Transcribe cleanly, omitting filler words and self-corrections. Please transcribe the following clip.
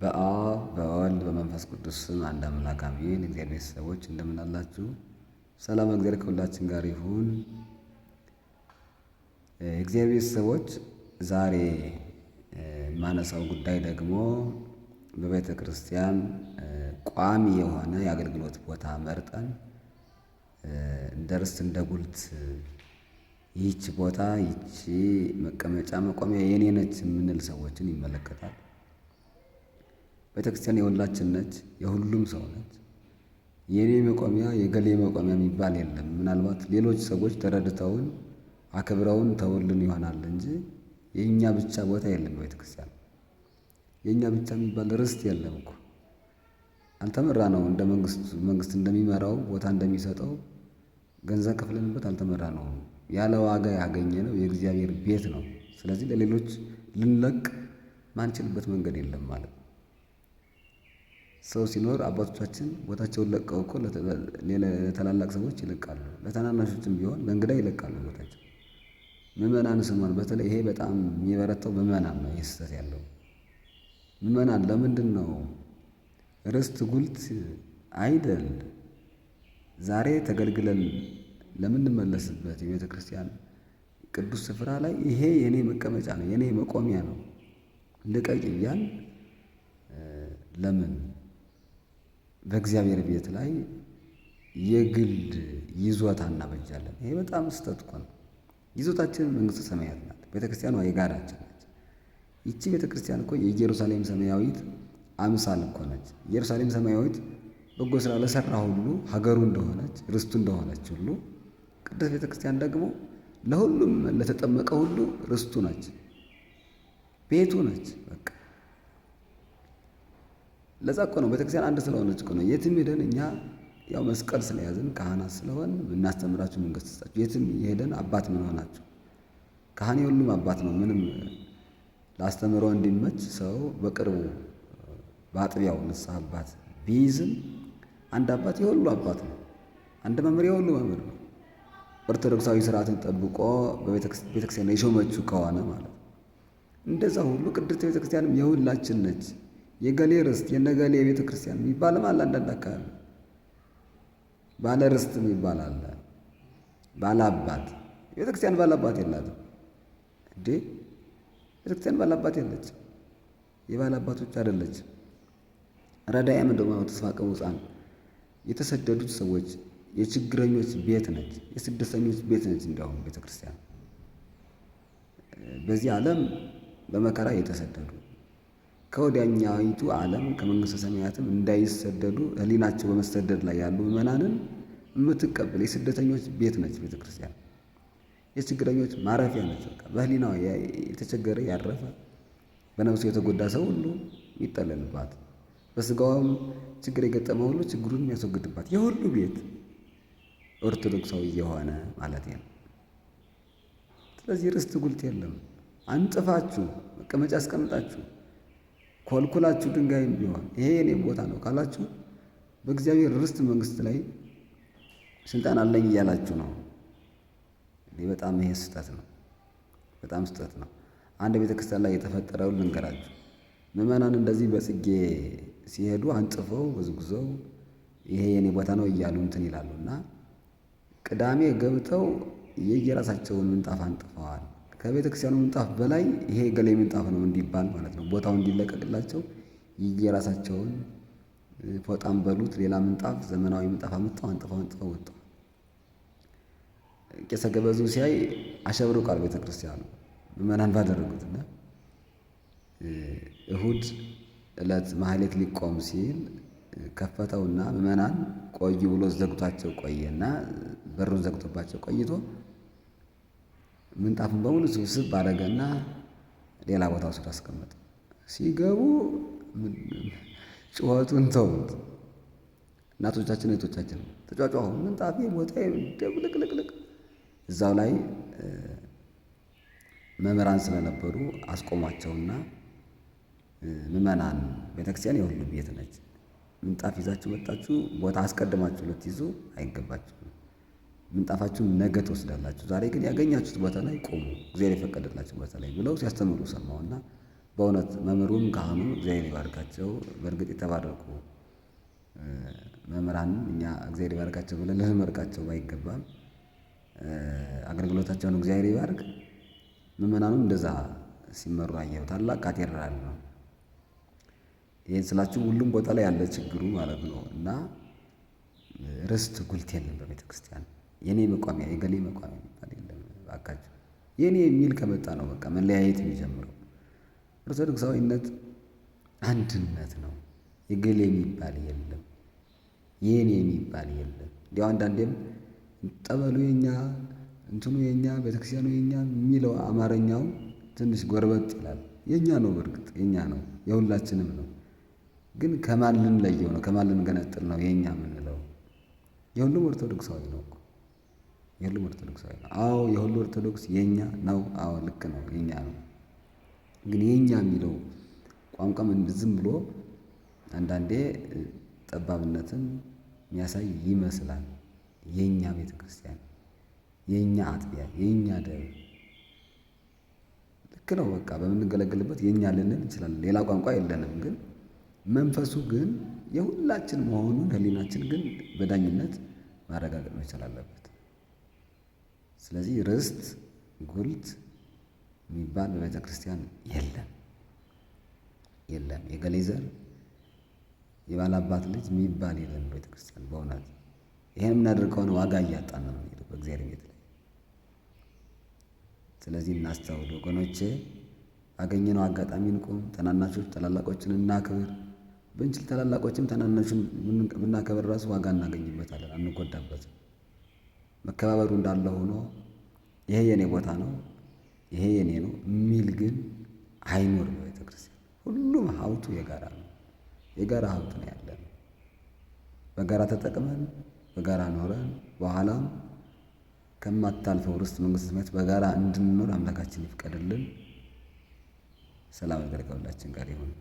በአብ በወልድ በመንፈስ ቅዱስ ስም አንድ አምላክ አሜን። እግዚአብሔር ቤተሰቦች እንደምን አላችሁ? ሰላም እግዚአብሔር ከሁላችን ጋር ይሁን። እግዚአብሔር ቤተሰቦች ዛሬ የማነሳው ጉዳይ ደግሞ በቤተ ክርስቲያን ቋሚ የሆነ የአገልግሎት ቦታ መርጠን እንደ ርስት እንደ ጉልት ይህች ቦታ ይህች መቀመጫ መቆሚያ የኔ ነች የምንል ሰዎችን ይመለከታል። ቤተ ክርስቲያን የሁላችን ነች፣ የሁሉም ሰው ነች። የኔ መቆሚያ የገሌ መቆሚያ የሚባል የለም። ምናልባት ሌሎች ሰዎች ተረድተውን አክብረውን ተውልን ይሆናል እንጂ የእኛ ብቻ ቦታ የለም። በቤተ ክርስቲያን የእኛ ብቻ የሚባል ርስት የለም እኮ። አልተመራ ነው እንደ መንግስት እንደሚመራው ቦታ እንደሚሰጠው ገንዘብ ከፍለንበት አልተመራ ነው። ያለ ዋጋ ያገኘ ነው የእግዚአብሔር ቤት ነው። ስለዚህ ለሌሎች ልንለቅ ማንችልበት መንገድ የለም ማለት ነው። ሰው ሲኖር አባቶቻችን ቦታቸውን ለቀው እኮ ለታላላቅ ሰዎች ይለቃሉ፣ ለታናናሾችም ቢሆን ለእንግዳ ይለቃሉ ቦታቸው። ምዕመናን ስሟን በተለይ ይሄ በጣም የሚበረታው ምዕመናን ነው። ይህ ስህተት ያለው ምዕመናን ለምንድን ነው ርስት ጉልት አይደል ዛሬ ተገልግለን ለምንመለስበት የቤተ ክርስቲያን ቅዱስ ስፍራ ላይ ይሄ የኔ መቀመጫ ነው የኔ መቆሚያ ነው ልቀቅ እያል ለምን በእግዚአብሔር ቤት ላይ የግል ይዞታ እናበጃለን? ይሄ በጣም ስህተት እኮ ነው። ይዞታችን መንግሥተ ሰማያት ናት። ቤተ ክርስቲያኗ የጋራችን ነች። ይቺ ቤተ ክርስቲያን እኮ የኢየሩሳሌም ሰማያዊት አምሳል እኮ ነች። ኢየሩሳሌም ሰማያዊት በጎ ስራ ለሰራ ሁሉ ሀገሩ እንደሆነች ርስቱ እንደሆነች ሁሉ ቅድስት ቤተ ክርስቲያን ደግሞ ለሁሉም ለተጠመቀ ሁሉ ርስቱ ነች፣ ቤቱ ነች። በቃ ለዛ እኮ ነው ቤተክርስቲያን አንድ ስለሆነች እኮ ነው። የትም ሄደን እኛ ያው መስቀል ስለያዝን ካህናት ስለሆን እናስተምራችሁ መንግስት ስጣችሁ። የትም ሄደን አባት ምን ሆናችሁ? ካህን የሁሉም አባት ነው። ምንም ላስተምረው እንዲመች ሰው በቅርቡ በአጥቢያው ንስሐ አባት ቢይዝም አንድ አባት የሁሉ አባት ነው። አንድ መምህር የሁሉ መምህር ነው። ኦርቶዶክሳዊ ስርዓትን ጠብቆ ቤተክርስቲያን የሾመችው ከሆነ ማለት ነው። እንደዛ ሁሉ ቅድስት ቤተክርስቲያንም የሁላችን ነች። የገሌ ርስት የነገሌ የቤተ ክርስቲያን የሚባልም አለ። አንዳንድ አካባቢ ባለ ርስት የሚባል አለ፣ ባለ አባት። የቤተ ክርስቲያን ባለ አባት የላትም እንዴ? ቤተ ክርስቲያን ባለ አባት የለች፣ የባለ አባቶች አይደለች። ረዳያ ምንድን ነው? ተስፋ ቅቡፃን የተሰደዱት ሰዎች የችግረኞች ቤት ነች፣ የስደተኞች ቤት ነች። እንዲያውም ቤተ ክርስቲያን በዚህ ዓለም በመከራ የተሰደዱ ከወዲያኛይቱ ዓለም ከመንግሥተ ሰማያትም እንዳይሰደዱ ሕሊናቸው በመሰደድ ላይ ያሉ ምዕመናንን የምትቀበል የስደተኞች ቤት ነች ቤተ ክርስቲያን። የችግረኞች ማረፊያ ነች። በቃ በሕሊናው የተቸገረ ያረፈ በነፍሱ የተጎዳ ሰው ሁሉ የሚጠለልባት፣ በስጋውም ችግር የገጠመ ሁሉ ችግሩን የሚያስወግድባት የሁሉ ቤት ኦርቶዶክሳዊ የሆነ ማለት ነው። ስለዚህ ርስት ጉልት የለም። አንጥፋችሁ መቀመጫ አስቀምጣችሁ ኮልኩላችሁ ድንጋይም ቢሆን ይሄ የኔ ቦታ ነው ካላችሁ በእግዚአብሔር ርስት መንግስት ላይ ስልጣን አለኝ እያላችሁ ነው። በጣም ይሄ ስህተት ነው፣ በጣም ስህተት ነው። አንድ ቤተ ክርስቲያን ላይ የተፈጠረውን ልንገራችሁ። ምዕመናን እንደዚህ በጽጌ ሲሄዱ አንጥፈው ወዝጉዘው ይሄ የኔ ቦታ ነው እያሉ እንትን ይላሉ እና ቅዳሜ ገብተው የየራሳቸውን ምንጣፍ አንጥፈዋል። ከቤተ ክርስቲያኑ ምንጣፍ በላይ ይሄ ገሌ ምንጣፍ ነው እንዲባል ማለት ነው። ቦታው እንዲለቀቅላቸው የራሳቸውን ፎጣም በሉት ሌላ ምንጣፍ ዘመናዊ ምንጣፍ አምጥተው አንጥፈው ወጥተው ቄሰ ገበዙ ሲያይ አሸብርቋል ቤተ ክርስቲያኑ ምዕመናን ባደረጉትና እሁድ ዕለት ማህሌት ሊቆም ሲል ከፈተውና ምዕመናን ቆዩ ብሎ ዘግቷቸው ቆየና በሩን ዘግቶባቸው ቆይቶ ምንጣፉን በሙሉ ስብስብ ባደረገና ሌላ ቦታ ወስዶ አስቀመጠ። ሲገቡ ጩኸቱን ተውት። እናቶቻችን እህቶቻችን ተጫጫሁ። ምንጣፌ ቦታዬ ደብልቅልቅልቅ። እዛው ላይ መምህራን ስለነበሩ አስቆሟቸውና ምዕመናን ቤተክርስቲያን የሁሉ ቤት ነች። ምንጣፍ ይዛችሁ መጣችሁ ቦታ አስቀድማችሁ ልትይዙ አይገባችሁም። ምንጣፋችሁን ነገ ትወስዳላችሁ። ዛሬ ግን ያገኛችሁት ቦታ ላይ ቆሙ፣ እግዚአብሔር የፈቀደላችሁ ቦታ ላይ ብለው ሲያስተምሩ ሰማውና በእውነት መምህሩም ካህኑም እግዚአብሔር ይባርካቸው። በእርግጥ የተባረኩ መምህራንም እኛ እግዚአብሔር ይባርካቸው ብለን ልንመርቃቸው ባይገባም አገልግሎታቸውን እግዚአብሔር ይባርክ። ምዕመናኑም እንደዛ ሲመሩ አየሁ። ታላቅ ካቴድራል ነው። ይህን ስላችሁ ሁሉም ቦታ ላይ ያለ ችግሩ ማለት ነው። እና ርስት ጉልት የለም በቤተ ክርስቲያን። የኔ መቋሚያ የገሌ መቋሚያ የሚባል የለም። እባካችሁ የኔ የሚል ከመጣ ነው በቃ መለያየት የሚጀምረው። ኦርቶዶክሳዊነት አንድነት ነው። የገሌ የሚባል የለም፣ የኔ የሚባል የለም። እንዲያው አንዳንዴም ጠበሉ የኛ እንትኑ የኛ ቤተክርስቲያኑ የኛ የሚለው አማርኛው ትንሽ ጎርበጥ ይላል። የኛ ነው፣ በእርግጥ የኛ ነው፣ የሁላችንም ነው። ግን ከማን ልንለየው ነው? ከማን ልንገነጥል ነው የኛ የምንለው? የሁሉም ኦርቶዶክሳዊ ነው እኮ። የሁሉም ኦርቶዶክሳዊ ነው። አዎ የሁሉ ኦርቶዶክስ የኛ ነው። አዎ ልክ ነው፣ የኛ ነው። ግን የኛ የሚለው ቋንቋም ዝም ብሎ አንዳንዴ ጠባብነትን የሚያሳይ ይመስላል። የኛ ቤተ ክርስቲያን፣ የኛ አጥቢያ፣ የኛ ደብር ልክ ነው። በቃ በምንገለገልበት የኛ ልንል እንችላለን። ሌላ ቋንቋ የለንም። ግን መንፈሱ ግን የሁላችን መሆኑን ሕሊናችን ግን በዳኝነት ማረጋገጥ መቻል አለበት። ስለዚህ ርስት ጉልት የሚባል በቤተ ክርስቲያን የለም። የገሌ ዘር የባላባት ልጅ የሚባል የለም በቤተ ክርስቲያን። በእውነት ይሄን የምናደርግ ከሆነ ዋጋ እያጣን ነው የምንሄደው በእግዚአብሔር ቤት ላይ። ስለዚህ እናስተውል ወገኖቼ። ባገኘነው አጋጣሚ እንቁም። ታናናሾች ታላላቆችን እናክብር። ብንችል ታላላቆችም ታናናሾችን ብናከብር ራሱ ዋጋ እናገኝበታለን፣ አንጎዳበትም። መከባበሩ እንዳለ ሆኖ ይሄ የኔ ቦታ ነው ይሄ የኔ ነው የሚል ግን አይኖርም በቤተ ክርስቲያን። ሁሉም ሀብቱ የጋራ ነው። የጋራ ሀብት ነው ያለን። በጋራ ተጠቅመን በጋራ ኖረን በኋላም ከማታልፈው ርስት መንግሥተ ሰማያት በጋራ እንድንኖር አምላካችን ይፍቀድልን። ሰላም ከሁላችን ጋር ይሁን።